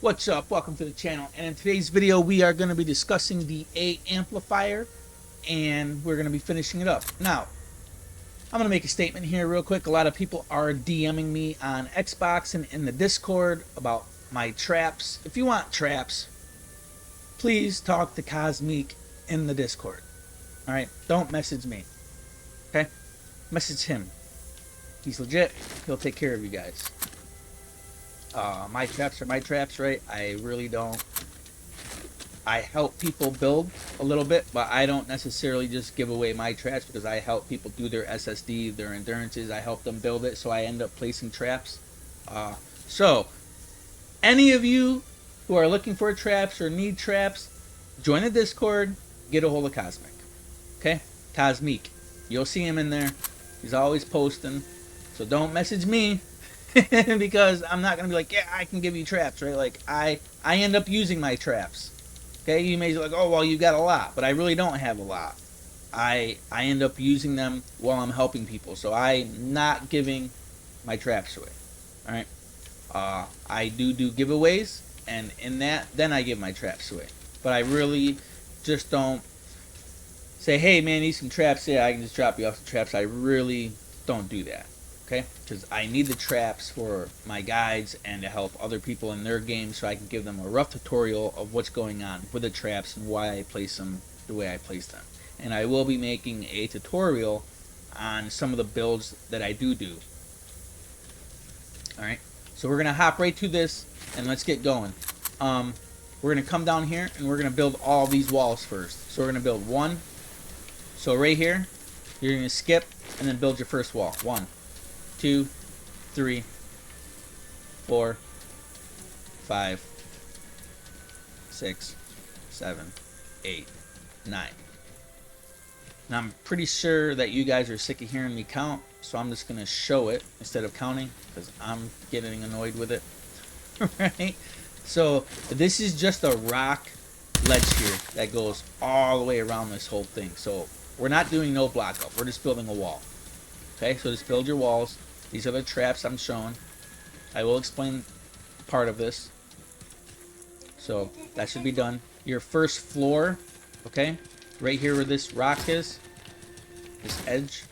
What's up? Welcome to the channel, and in today's video we are going to be discussing the A amplifier, and we're going to be finishing it up. Now, I'm going to make a statement here real quick. A lot of people are DMing me on Xbox and in the Discord about my traps. If you want traps, please talk to Cosmic in the Discord. Alright? Don't message me. Okay? Message him. He's legit. He'll take care of you guys. My traps are my traps, right? I really don't. I help people build a little bit, but I don't necessarily just give away my traps because I help people do their SSD, their endurances. I help them build it, so I end up placing traps. So, any of you who are looking for traps or need traps, join the Discord, get a hold of Cosmic. Okay? Cosmic. You'll see him in there. He's always posting. So don't message me. Because I'm not gonna be like, yeah, I can give you traps, right? Like I end up using my traps. Okay, you may be like, oh well, you got a lot, but I really don't have a lot. I end up using them while I'm helping people, so I'm not giving my traps away. All right, I do giveaways, and in that, then I give my traps away. But I really just don't say, hey man, need some traps? Yeah, I can just drop you off some traps. I really don't do that. Okay, because I need the traps for my guides and to help other people in their games, so I can give them a rough tutorial of what's going on with the traps and why I place them the way I place them. And I will be making a tutorial on some of the builds that I do. Alright, so we're going to hop right to this and let's get going. We're going to come down here and we're going to build all these walls first. So we're going to build one. So right here, you're going to skip and then build your first wall. 1, 2, 3, 4, 5, 6, 7, 8, 9. Now I'm pretty sure that you guys are sick of hearing me count, so I'm just going to show it instead of counting because I'm getting annoyed with it. Right? So this is just a rock ledge here that goes all the way around this whole thing. So we're not doing no block up. We're just building a wall. Okay, so just build your walls. These are the traps I'm showing. I will explain part of this. So that should be done. Your first floor, okay, right here where this rock is, this edge.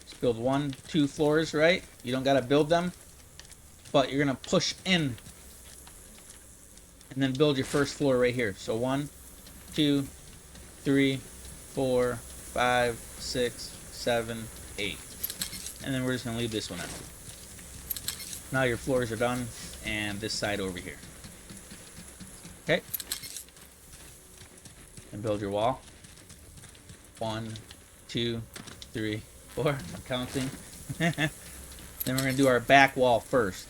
Just build 1, 2 floors, right? You don't gotta build them, but you're gonna push in and then build your first floor right here. So 1, 2, 3, 4, 5, 6, 7, 8. And then we're just going to leave this one out. Now your floors are done, and this side over here. Okay. And build your wall. 1, 2, 3, 4. I'm counting. Then we're going to do our back wall first.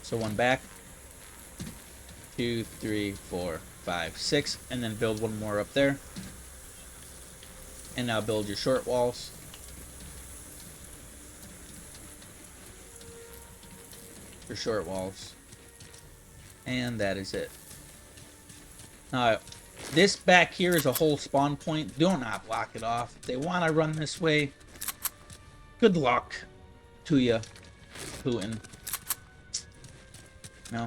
So 1 back. 2, 3, 4, 5, 6. And then build 1 more up there. And now build your short walls. Your short walls, and that is it. Now this back here is a whole spawn point. Do not block it off. If they want to run this way, good luck to you, Putin. No,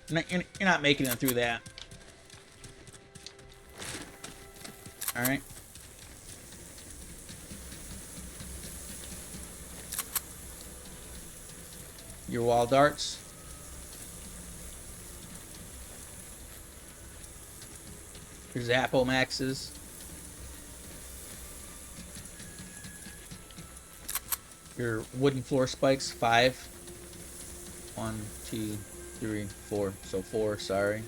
you're not making it through that. All right. Your wall darts. Your Zappo maxes. Your wooden floor spikes, 5. 1, 2, 3, 4. So 4, sorry.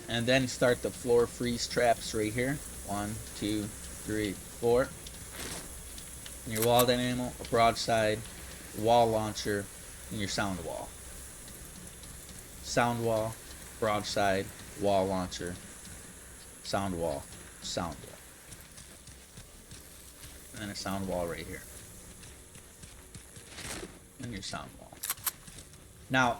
And then start the floor freeze traps right here. 1, 2, 3, 4. And your wall dynamo, a broadside, wall launcher, and your sound wall. Sound wall, broadside, wall launcher, sound wall, sound wall. And then a sound wall right here. And your sound wall. Now,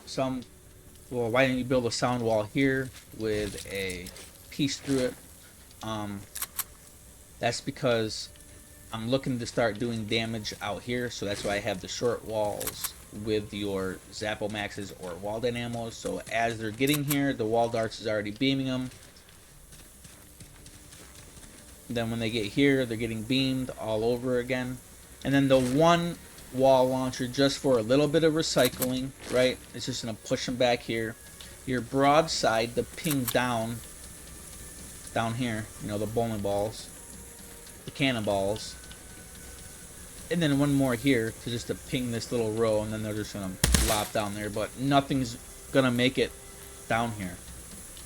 well, why didn't you build a sound wall here with a piece through it? That's because I'm looking to start doing damage out here, so that's why I have the short walls with your Zappomaxes or wall dynamos. So as they're getting here, the wall darts is already beaming them. Then when they get here, they're getting beamed all over again. And then the one wall launcher just for a little bit of recycling, right? It's just going to push them back here. Your broadside, the ping down here, you know, the bowling balls, the cannonballs. And then one more here to just to ping this little row, and then they're just going to flop down there. But nothing's going to make it down here.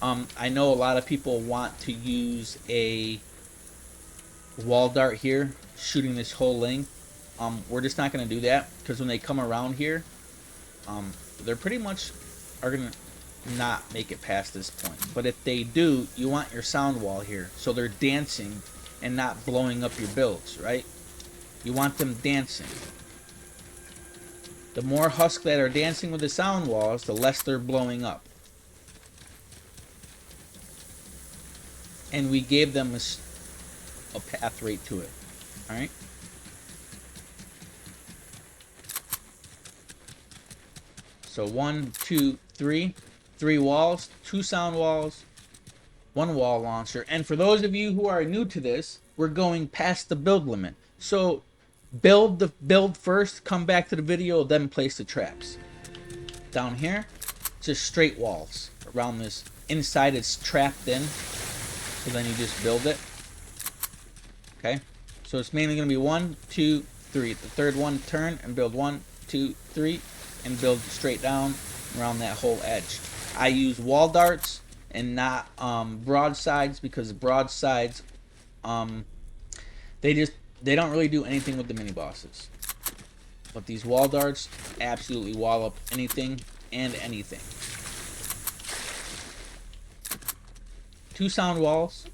I know a lot of people want to use a wall dart here, shooting this whole length. We're just not going to do that, because when they come around here, they're pretty much are going to not make it past this point. But if they do, you want your sound wall here, so they're dancing and not blowing up your builds, right? You want them dancing. The more husks that are dancing with the sound walls, the less they're blowing up. And we gave them a path right to it. Alright? So 1, 2, 3. 3 walls, 2 sound walls, 1 wall launcher. And for those of you who are new to this, we're going past the build limit. So build the build first, come back to the video, then place the traps. Down here, just straight walls around this. Inside it's trapped in, so then you just build it. Okay, so it's mainly going to be 1, 2, 3. The third one, turn and build 1, 2, 3, and build straight down around that whole edge. I use wall darts and not broadsides, because broadsides, they don't really do anything with the mini bosses. But these wall darts absolutely wall up anything and anything. 2 sound walls,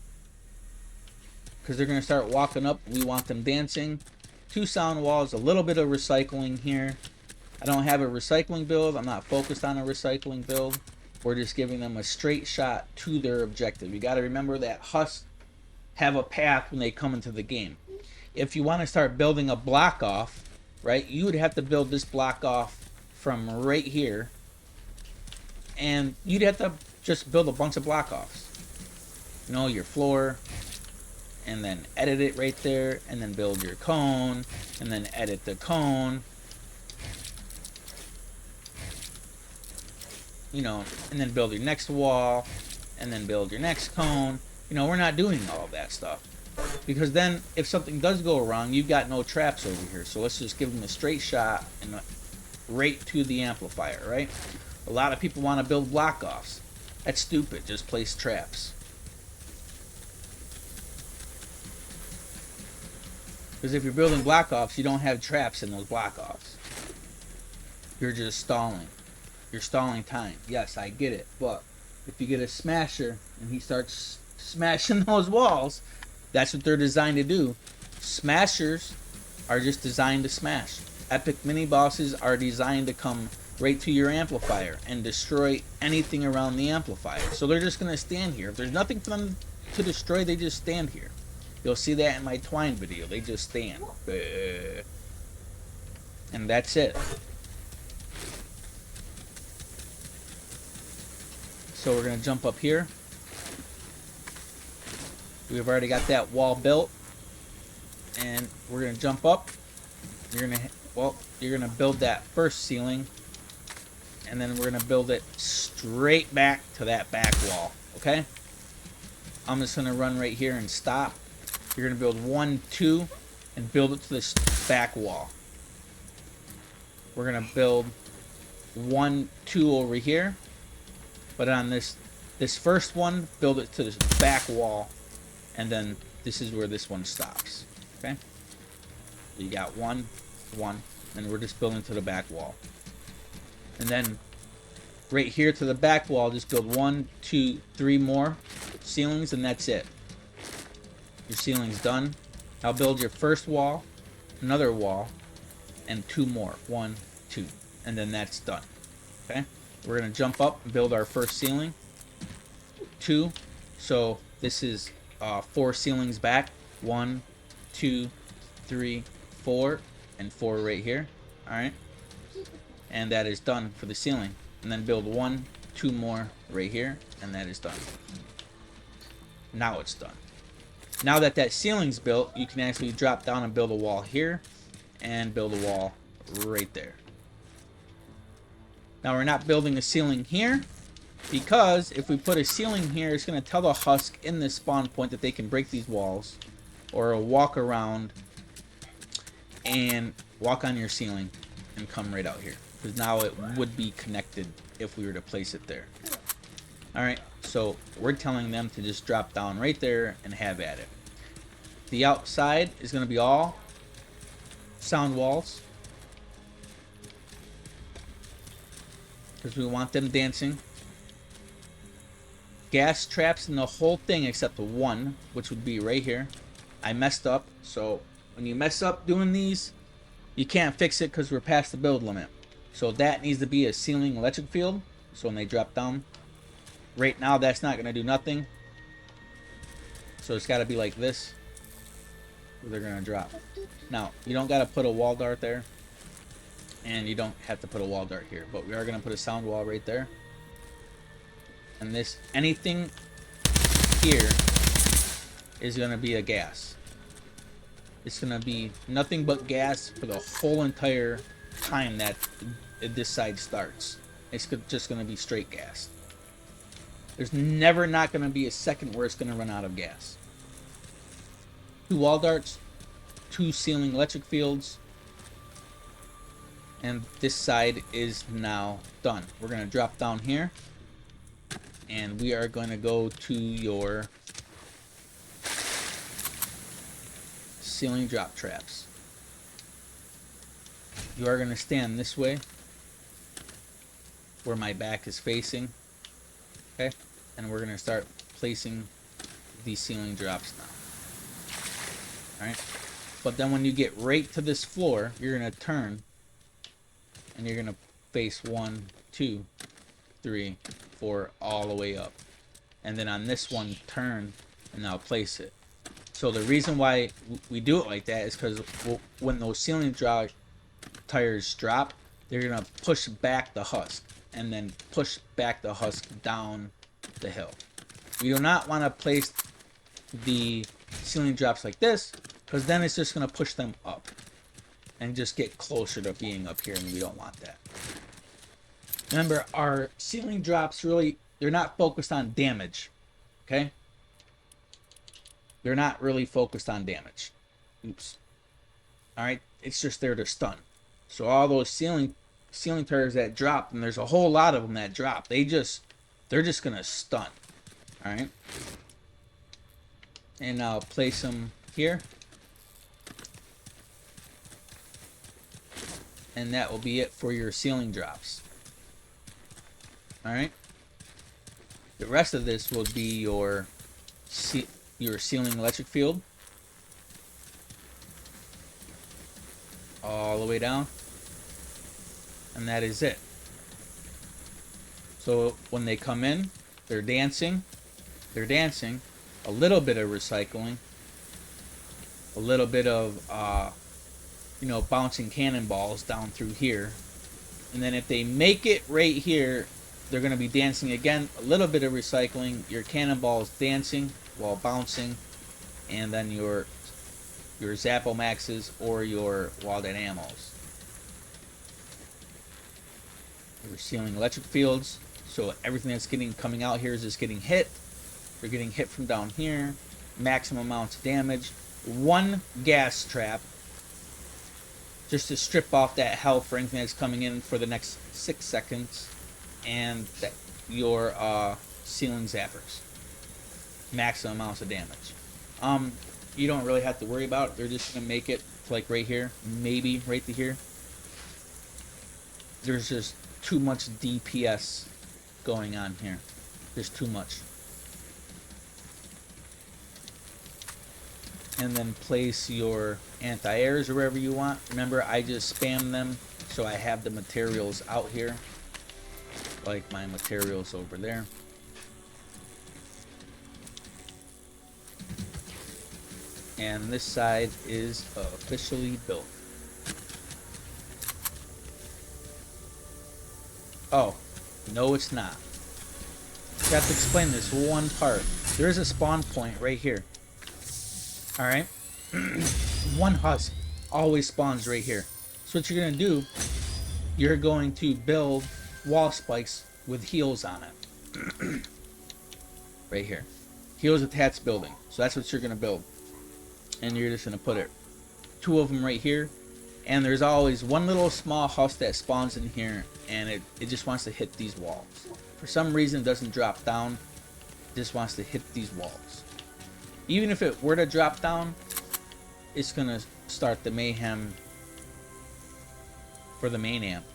because they're going to start walking up. We want them dancing. 2 sound walls, a little bit of recycling here. I don't have a recycling build. I'm not focused on a recycling build. We're just giving them a straight shot to their objective. You got to remember that husks have a path when they come into the game. If you want to start building a block off, right, you would have to build this block off from right here. And you'd have to just build a bunch of block offs. You know, your floor, and then edit it right there, and then build your cone, and then edit the cone. You know, and then build your next wall, and then build your next cone. You know, we're not doing all of that stuff, because then if something does go wrong, you've got no traps over here. So let's just give them a straight shot and right to the amplifier, right? A lot of people want to build block offs. That's stupid. Just place traps. Because if you're building block offs, you don't have traps in those block offs. You're just stalling. You're stalling time. Yes, I get it. But if you get a smasher and he starts smashing those walls, that's what they're designed to do. Smashers are just designed to smash. Epic mini bosses are designed to come right to your amplifier and destroy anything around the amplifier. So they're just going to stand here. If there's nothing for them to destroy, they just stand here. You'll see that in my twine video. They just stand. And that's it. So we're going to jump up here. We've already got that wall built. And we're going to jump up. You're going to build that first ceiling. And then we're going to build it straight back to that back wall. Okay? I'm just going to run right here and stop. You're going to build 1, 2, and build it to this back wall. We're going to build 1, 2 over here. But on this first one, build it to this back wall. And then this is where this one stops. Okay? You got 1, 1, and we're just building to the back wall. And then right here to the back wall, just build 1, 2, 3 more ceilings, and that's it. Your ceiling's done. Now build your first wall, another wall, and 2 more. 1, 2, and then that's done. Okay? We're going to jump up and build our first ceiling. 2. So this is 4 ceilings back. 1, 2, 3, 4, and 4 right here. Alright? And that is done for the ceiling. And then build 1, 2 more right here, and that is done. Now it's done. Now that that ceiling's built, you can actually drop down and build a wall here, and build a wall right there. Now we're not building a ceiling here, because if we put a ceiling here, it's going to tell the husk in this spawn point that they can break these walls, or walk around and walk on your ceiling and come right out here. Because now it would be connected if we were to place it there. Alright, so we're telling them to just drop down right there and have at it. The outside is going to be all sound walls, because we want them dancing. Gas traps in the whole thing except the one, which would be right here. I messed up, so when you mess up doing these, you can't fix it because we're past the build limit. So that needs to be a ceiling electric field, so when they drop down. Right now that's not going to do nothing, so it's got to be like this. They're going to drop. Now, you don't got to put a wall dart there, and you don't have to put a wall dart here, but we are going to put a sound wall right there. And this, anything here is going to be a gas. It's going to be nothing but gas for the whole entire time that this side starts. It's just going to be straight gas. There's never not going to be a second where it's going to run out of gas. 2 wall darts, 2 ceiling electric fields, and this side is now done. We're going to drop down here, and we are going to go to your ceiling drop traps. You are going to stand this way where my back is facing, okay? And we're going to start placing these ceiling drops now. Alright? But then when you get right to this floor, you're going to turn, and you're going to face 1, 2, 3, 4, all the way up. And then on this one, turn, and now place it. So the reason why we do it like that is because when those ceiling tires drop, they're going to push back the husk, and then push back the husk down the hill. We do not want to place the ceiling drops like this, because then it's just going to push them up and just get closer to being up here, and we don't want that. Remember, our ceiling drops really, they're not focused on damage, okay? They're not really focused on damage. Oops. Alright, it's just there to stun. So all those ceiling tires that drop, and there's a whole lot of them that drop, they're just going to stun. Alright? And I'll place them here. And that will be it for your ceiling drops. Alright? The rest of this will be your ceiling electric field. All the way down. And that is it. So when they come in, they're dancing. They're dancing. A little bit of recycling. A little bit of, bouncing cannonballs down through here. And then if they make it right here, they're going to be dancing again. A little bit of recycling. Your cannonballs dancing while bouncing. And then your Zappo Maxes or your Wild Animals. Your ceiling electric fields. So everything that's coming out here is just getting hit. They're getting hit from down here. Maximum amounts of damage. 1 gas trap. Just to strip off that health for anything that's coming in for the next 6 seconds. And your ceiling zappers. Maximum amounts of damage. You don't really have to worry about it. They're just going to make it to like right here. Maybe right to here. There's just too much DPS going on here. There's too much. And then place your anti-airs wherever you want. Remember, I just spam them so I have the materials out here. Like my materials over there. And this side is officially built. Oh, no it's not. I have to explain this one part. There is a spawn point right here. Alright? One husk always spawns right here. So what you're going to do, you're going to build wall spikes with heels on it. Right here. Heels attached building. So that's what you're going to build. And you're just going to put it, 2 of them right here. And there's always one little small husk that spawns in here, and it just wants to hit these walls. For some reason it doesn't drop down. It just wants to hit these walls. Even if it were to drop down, it's going to start the mayhem for the main amp.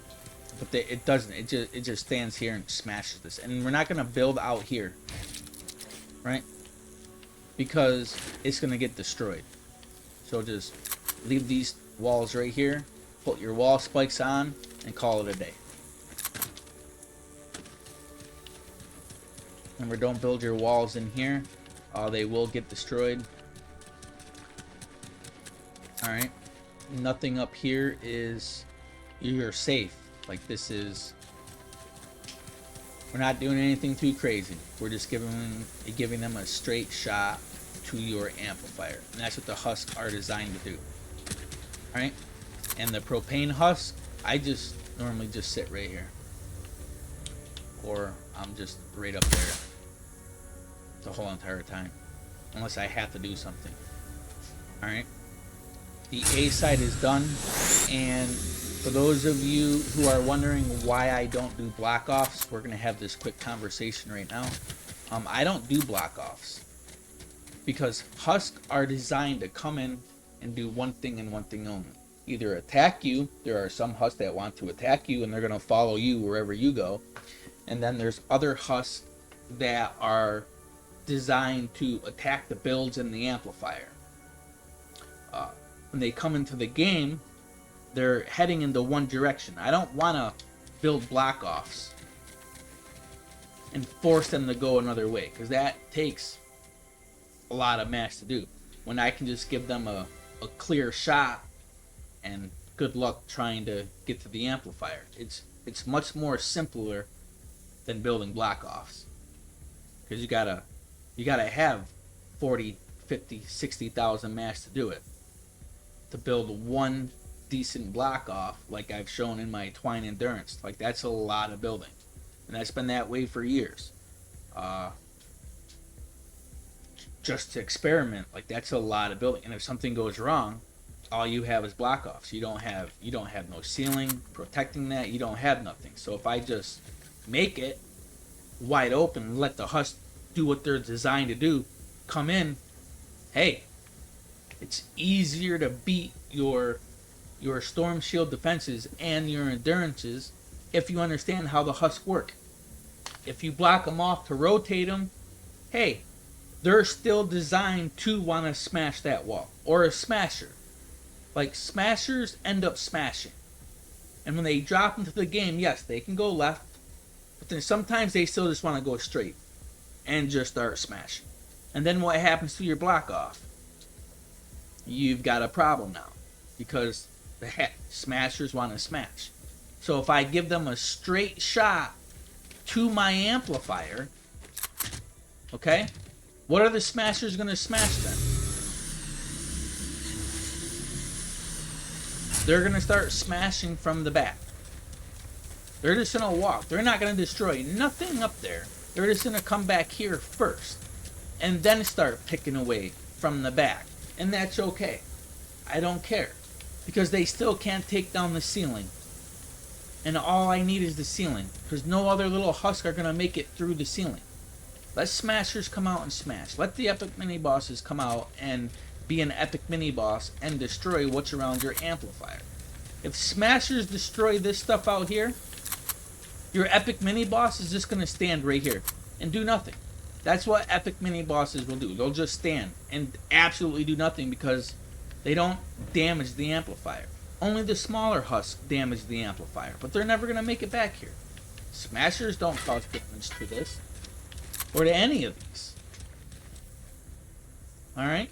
But it doesn't. It just stands here and smashes this. And we're not going to build out here. Right? Because it's going to get destroyed. So just leave these walls right here, put your wall spikes on, and call it a day. Remember, don't build your walls in here. They will get destroyed. Alright. Nothing up here is... You're safe. Like, this is... We're not doing anything too crazy. We're just giving them a straight shot to your amplifier. And that's what the husks are designed to do. Alright? And the propane husk, I just normally just sit right here. Or I'm just right up there the whole entire time. Unless I have to do something. Alright? The A side is done. And for those of you who are wondering why I don't do block offs, we're going to have this quick conversation right now. I don't do block offs. Because husks are designed to come in and do one thing and one thing only. Either attack you. There are some husks that want to attack you and they're going to follow you wherever you go. And then there's other husks that are designed to attack the builds and the amplifier. When they come into the game, they're heading into one direction. I don't want to build block offs and force them to go another way, because that takes a lot of mass to do. When I can just give them a clear shot and good luck trying to get to the amplifier. It's much more simpler than building block offs, because you gotta have 40, 50, 60,000 mass to do it. To build one decent block off, like I've shown in my Twine Endurance, like that's a lot of building, and that's been that way for years. Just to experiment, like that's a lot of building, and if something goes wrong, all you have is block offs. You don't have no ceiling protecting that. You don't have nothing. So if I just make it wide open and let the husks do what they're designed to do, come in, hey, it's easier to beat your storm shield defenses and your endurances if you understand how the husks work. If you block them off to rotate them, hey, they're still designed to want to smash that wall. Or a smasher. Like, smashers end up smashing. And when they drop into the game, yes, they can go left, but then sometimes they still just want to go straight and just start smashing. And then what happens to your block off? You've got a problem now, because the smashers want to smash. So if I give them a straight shot to my amplifier, okay, what are the smashers going to smash then? They're going to start smashing from the back. They're just going to walk. They're not going to destroy nothing up there. They're just going to come back here first and then start picking away from the back. And that's okay. I don't care, because they still can't take down the ceiling. And all I need is the ceiling, because no other little husk are going to make it through the ceiling. Let smashers come out and smash. Let the epic mini bosses come out and be an epic mini boss and destroy what's around your amplifier. If smashers destroy this stuff out here, your epic mini boss is just going to stand right here and do nothing. That's what epic mini bosses will do. They'll just stand and absolutely do nothing, because they don't damage the amplifier. Only the smaller husks damage the amplifier, but they're never going to make it back here. Smashers don't cause damage to this, or to any of these. Alright?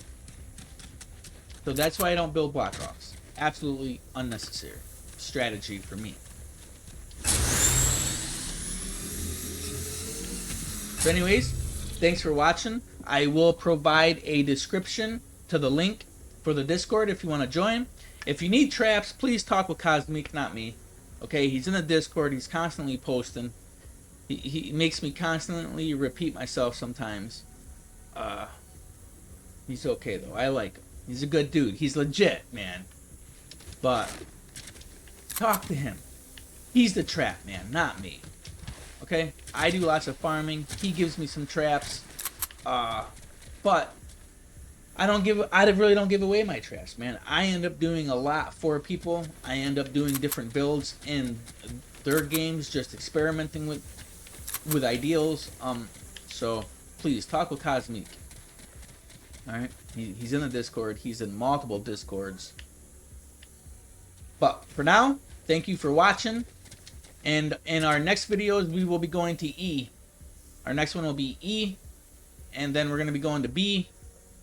So that's why I don't build block offs. Absolutely unnecessary strategy for me. So anyways, thanks for watching. I will provide a description to the link for the Discord if you want to join. If you need traps, please talk with Cosmic, not me. Okay, he's in the Discord. He's constantly posting. He makes me constantly repeat myself sometimes. He's okay though. I like him. He's a good dude. He's legit, man. But talk to him. He's the trap man, not me. Okay? I do lots of farming. He gives me some traps. But I really don't give away my traps, man. I end up doing a lot for people. I end up doing different builds in their games, just experimenting with ideals. So please talk with Cosmic. Alright? He's in the Discord. He's in multiple Discords. But for now, thank you for watching. And in our next videos, we will be going to E. Our next one will be E. And then we're going to be going to B.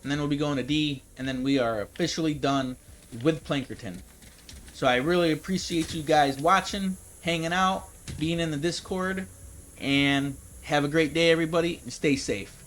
And then we'll be going to D. And then we are officially done with Plankerton. So I really appreciate you guys watching, hanging out, being in the Discord. And have a great day, everybody. And stay safe.